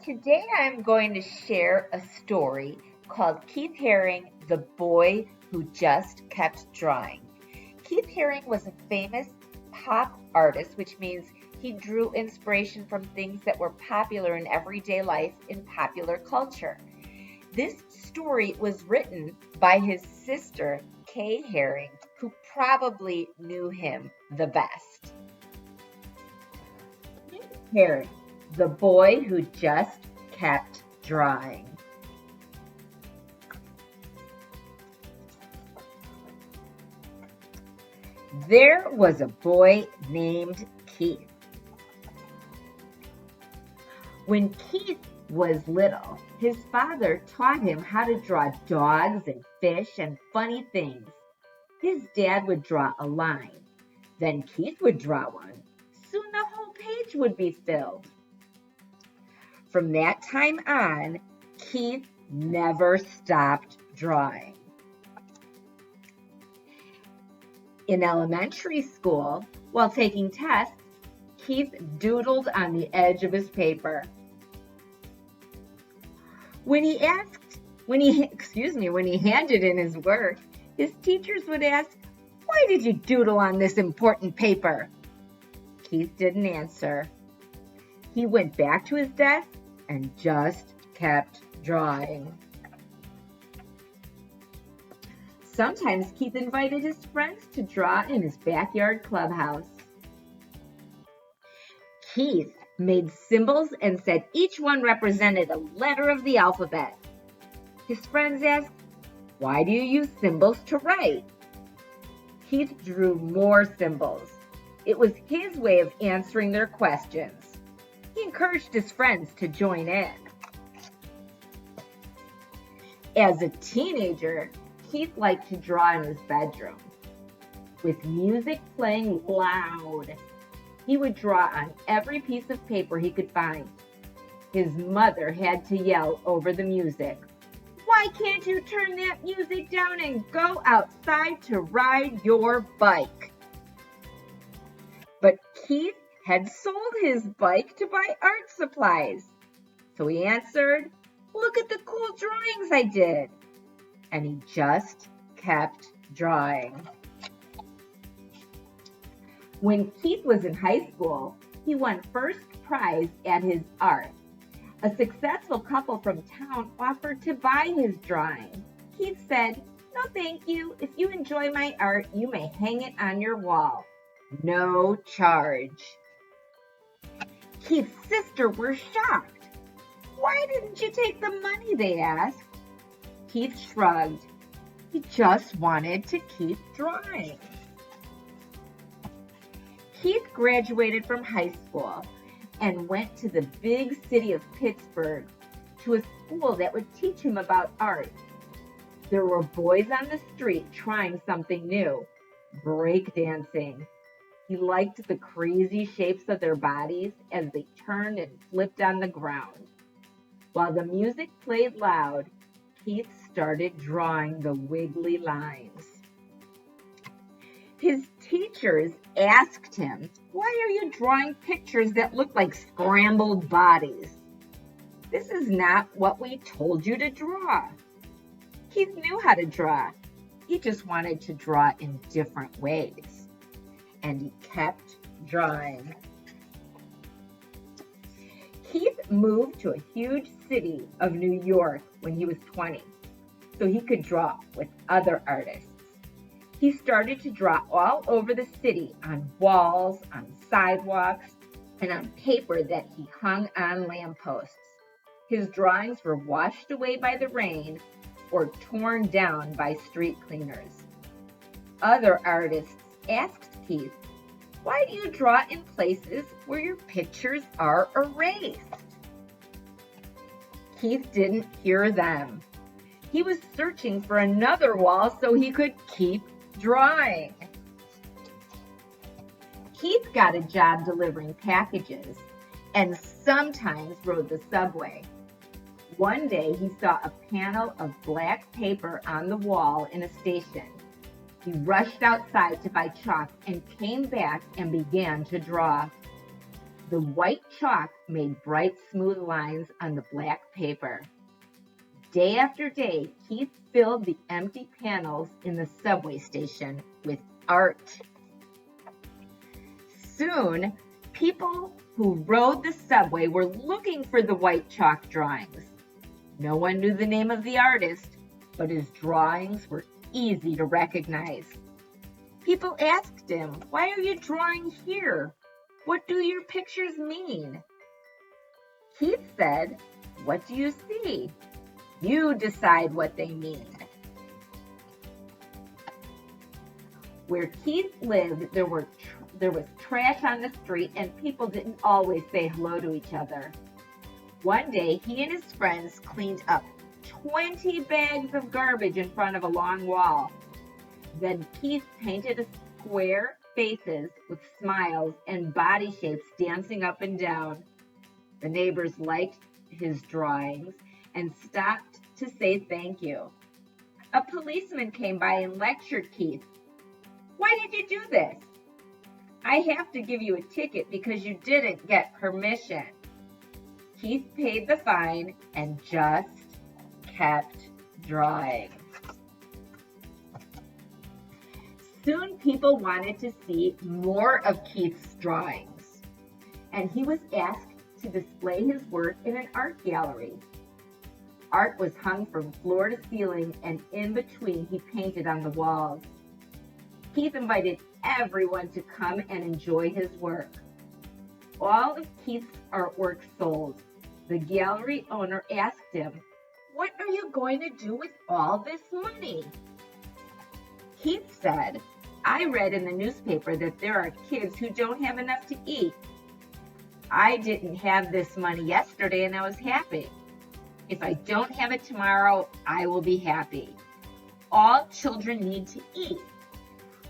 Today I'm going to share a story called Keith Haring, the Boy Who Just Kept Drawing. Keith Haring was a famous pop artist, which means he drew inspiration from things that were popular in everyday life in popular culture. This story was written by his sister, Kay Haring, who probably knew him the best. Haring, the boy who just kept drawing. There was a boy named Keith. When Keith was little, his father taught him how to draw dogs and fish and funny things. His dad would draw a line. Then Keith would draw one. Soon the whole page would be filled. From that time on, Keith never stopped drawing. In elementary school, while taking tests, Keith doodled on the edge of his paper. When he handed in his work, his teachers would ask, "Why did you doodle on this important paper?" Keith didn't answer. He went back to his desk and just kept drawing. Sometimes Keith invited his friends to draw in his backyard clubhouse. Keith made symbols and said each one represented a letter of the alphabet. His friends asked, "Why do you use symbols to write?" Keith drew more symbols. It was his way of answering their questions. He encouraged his friends to join in. As a teenager, Keith liked to draw in his bedroom. With music playing loud, he would draw on every piece of paper he could find. His mother had to yell over the music, "Why can't you turn that music down and go outside to ride your bike?" But Keith had sold his bike to buy art supplies. So he answered, "Look at the cool drawings I did." And he just kept drawing. When Keith was in high school, he won first prize at his art. A successful couple from town offered to buy his drawing. Keith said, "No, thank you. If you enjoy my art, you may hang it on your wall. No charge." Keith's sisters were shocked. "Why didn't you take the money?" they asked. Keith shrugged. He just wanted to keep drawing. Keith graduated from high school and went to the big city of Pittsburgh to a school that would teach him about art. There were boys on the street trying something new, breakdancing. He liked the crazy shapes of their bodies as they turned and flipped on the ground. While the music played loud, Keith started drawing the wiggly lines. His teachers asked him, "Why are you drawing pictures that look like scrambled bodies? This is not what we told you to draw." Keith knew how to draw. He just wanted to draw in different ways. And he kept drawing. Keith moved to a huge city of New York when he was 20, so he could draw with other artists. He started to draw all over the city on walls, on sidewalks, and on paper that he hung on lampposts. His drawings were washed away by the rain or torn down by street cleaners. Other artists asked Keith, "Why do you draw in places where your pictures are erased?" Keith didn't hear them. He was searching for another wall so he could keep drawing. Keith got a job delivering packages and sometimes rode the subway. One day he saw a panel of black paper on the wall in a station. He rushed outside to buy chalk and came back and began to draw. The white chalk made bright, smooth lines on the black paper. Day after day, Keith filled the empty panels in the subway station with art. Soon, people who rode the subway were looking for the white chalk drawings. No one knew the name of the artist, but his drawings were easy to recognize. People asked him, "Why are you drawing here? What do your pictures mean?" Keith said, "What do you see? You decide what they mean." Where Keith lived, there was trash on the street, and people didn't always say hello to each other. One day, he and his friends cleaned up 20 bags of garbage in front of a long wall. Then Keith painted square faces with smiles and body shapes dancing up and down. The neighbors liked his drawings and stopped to say thank you. A policeman came by and lectured Keith. "Why did you do this?" "I have to give you a ticket because you didn't get permission." Keith paid the fine and just kept drawing. Soon people wanted to see more of Keith's drawings, and he was asked to display his work in an art gallery. Art was hung from floor to ceiling, and in between he painted on the walls. Keith invited everyone to come and enjoy his work. All of Keith's artwork sold. The gallery owner asked him, "What are you going to do with all this money?" Keith said, "I read in the newspaper that there are kids who don't have enough to eat. I didn't have this money yesterday and I was happy. If I don't have it tomorrow, I will be happy. All children need to eat.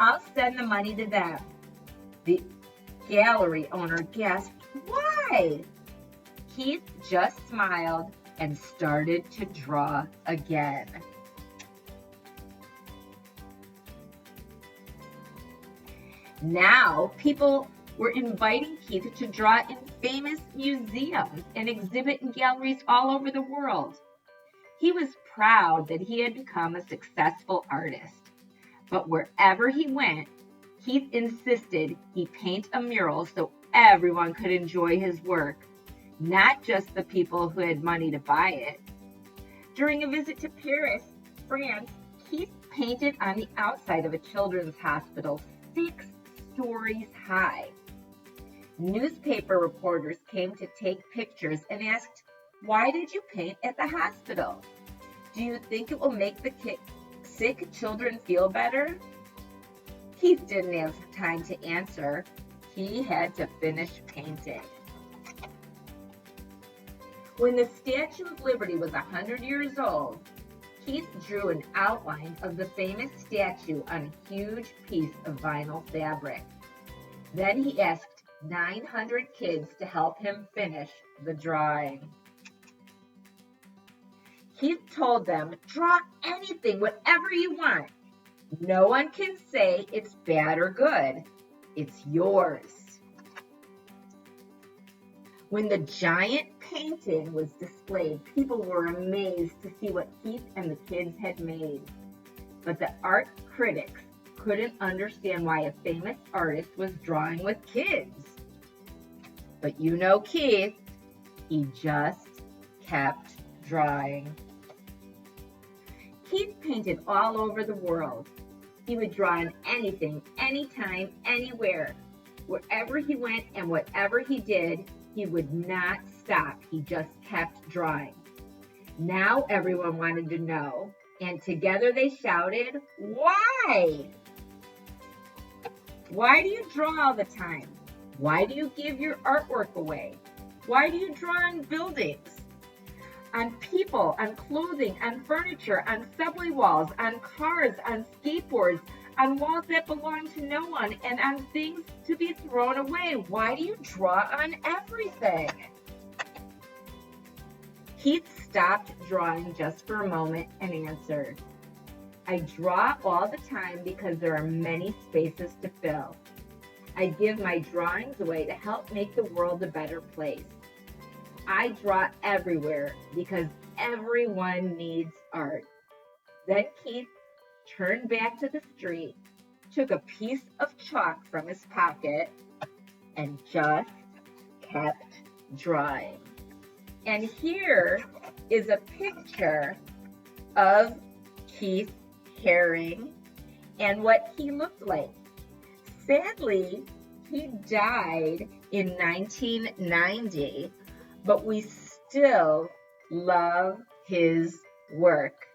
I'll send the money to them." The gallery owner gasped, "Why?" Keith just smiled and started to draw again. Now, people were inviting Keith to draw in famous museums and exhibit in galleries all over the world. He was proud that he had become a successful artist. But wherever he went, Keith insisted he paint a mural so everyone could enjoy his work, not just the people who had money to buy it. During a visit to Paris, France, Keith painted on the outside of a children's hospital 6 stories high. Newspaper reporters came to take pictures and asked, "Why did you paint at the hospital? Do you think it will make the sick children feel better?" Keith didn't have time to answer. He had to finish painting. When the Statue of Liberty was 100 years old, Keith drew an outline of the famous statue on a huge piece of vinyl fabric. Then he asked 900 kids to help him finish the drawing. Keith told them, "Draw anything, whatever you want. No one can say it's bad or good. It's yours." When the giant painting was displayed, people were amazed to see what Keith and the kids had made. But the art critics couldn't understand why a famous artist was drawing with kids. But you know Keith, he just kept drawing. Keith painted all over the world. He would draw on anything, anytime, anywhere. Wherever he went and whatever he did, he would not stop. He just kept drawing. Now everyone wanted to know, and together they shouted, "Why? Why do you draw all the time? Why do you give your artwork away? Why do you draw on buildings, on people, on clothing, on furniture, on subway walls, on cars, on skateboards, on walls that belong to no one, and on things to be thrown away? Why do you draw on everything?" Keith stopped drawing just for a moment and answered, "I draw all the time because there are many spaces to fill. I give my drawings away to help make the world a better place. I draw everywhere because everyone needs art. Then Keith turned back to the street, took a piece of chalk from his pocket, and just kept drawing. And here is a picture of Keith Haring and what he looked like. Sadly, he died in 1990, but we still love his work.